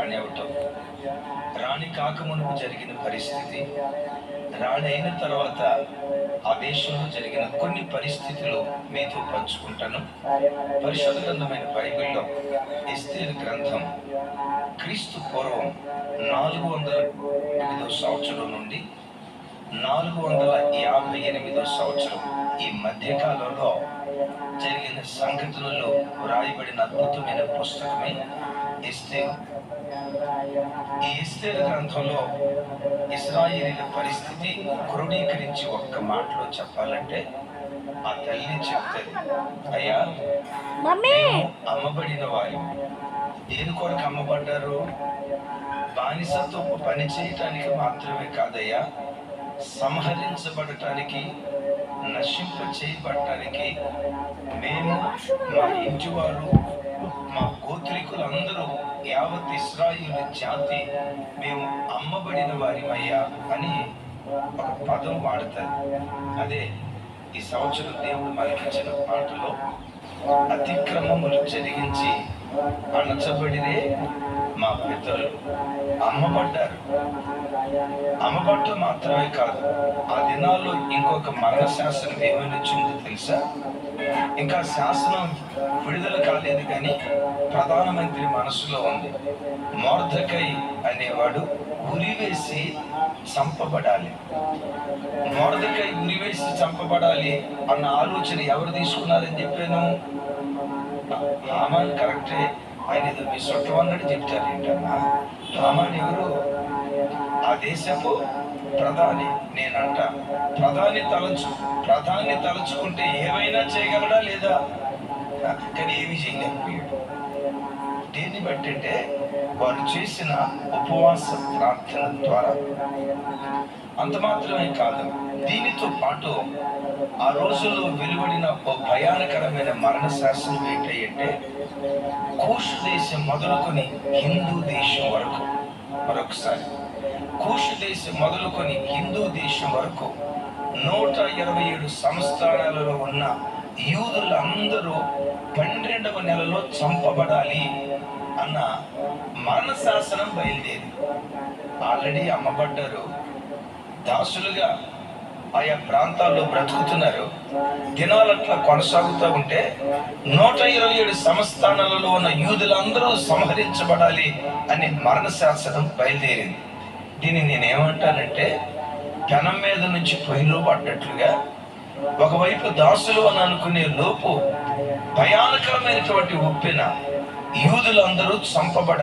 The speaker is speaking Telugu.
రాణి అవటం, రాణి కాకమునుపు జరిగిన పరిస్థితి, రాణి అయిన తర్వాత ఆ దేశంలో జరిగిన కొన్ని పరిస్థితులు మీతో పంచుకుంటాను. పరిశుద్ధ గ్రంథమైన బైబిల్లో ఎస్తేరు గ్రంథం క్రీస్తు పూర్వం 408వ సంవత్సరం నుండి 458వ సంవత్సరం ఈ మధ్యకాలంలో జరిగిన సంఘటనలు వ్రాయబడిన అద్భుతమైన పుస్తకమే ఎస్తేరు. ఈ ఎస్తేరు గ్రంథంలో ఇశ్రాయేలీల పరిస్థితి క్రోడీకరించి ఒక్క మాటలో చెప్పాలంటే ఆ తల్లి చెప్తుంది, అయ్యా అమ్మబడిన వారు దేని కొరకు అమ్మబడ్డారు? బానిసతో పని చేయటానికి మాత్రమే కాదయ్యా, సంహరించబడటానికి, నశింప చేయబడటానికి మేము, మా ఇంటి వారు, మా గోత్రికులందరూ, యావత్ ఇశ్రాయేలు జాతి మేము అమ్మబడిన వారిమయ్యా అని ఒక పదం వాడతారు. అదే ఈ సంవత్సరం దేవుడు మనకిచ్చిన పాటలో అతిక్రమములు జరిగించి అణచబడినే మా పితరులు అమ్మబడ్డారు. అమ్మబడ్డం మాత్రమే కాదు, ఆ దినాల్లో ఇంకొక మరణ శాసనం ఏమైనా వచ్చిందో తెలుసా? ఇంకా శాసనం విడుదల కాలేదు, కానీ ప్రధానమంత్రి మనసులో ఉంది. మొర్దెకై అనేవాడు ఉరివేసి చంపబడాలి. మొర్దెకై ఉరివేసి చంపబడాలి అన్న ఆలోచన ఎవరు తీసుకున్నారని చెప్పాను? హామాన్ కరెక్టే, ఆయన ఏదో మీ సొట్టం అన్నట్టు చెప్తారు ఏంటన్నా. హామాన్ ఎవరు? ఆ దేశపు ప్రధాని. నేనంట ప్రధాని తలుచుకుంటే ఏమైనా చేయగలడా లేదా? కానీ ఏమీ చేయలేకపోయాడు. దేన్ని బట్టి అంటే వారు చేసిన ఉపవాస ప్రార్థన ద్వారా. అంత మాత్రమే కాదు, దీనితో పాటు ఆ రోజుల్లో వెలువడిన ఒక భయానకరమైన మరణ శాసనం ఏంటంటే, కూషు దేశం మొదలుకొని హిందూ దేశం వరకు, మరొకసారి కూషు దేశం మొదలుకొని హిందూ దేశం వరకు 127 సంస్థానాలలో ఉన్న యూదులందరూ 12వ నెలలో చంపబడాలి అన్న మరణ శాసనం బయలుదేరి. ఆల్రెడీ అమ్మబడ్డారు, దాసులుగా ఆయా ప్రాంతాల్లో బ్రతుకుతున్నారు. దినాలట్లా కొనసాగుతూ ఉంటే 127 సంస్థానాలలో ఉన్న యూదులందరూ సంహరించబడాలి అనే మరణ శాసనం బయలుదేరింది. దీన్ని నేనేమంటానంటే, పెనం మీద నుంచి పొయ్యిలో పడ్డట్లుగా ఒకవైపు దాసులు అని అనుకునే లోపు భయానకరమైనటువంటి ఉప్పెన యూదులందరూ చంపబడాలి.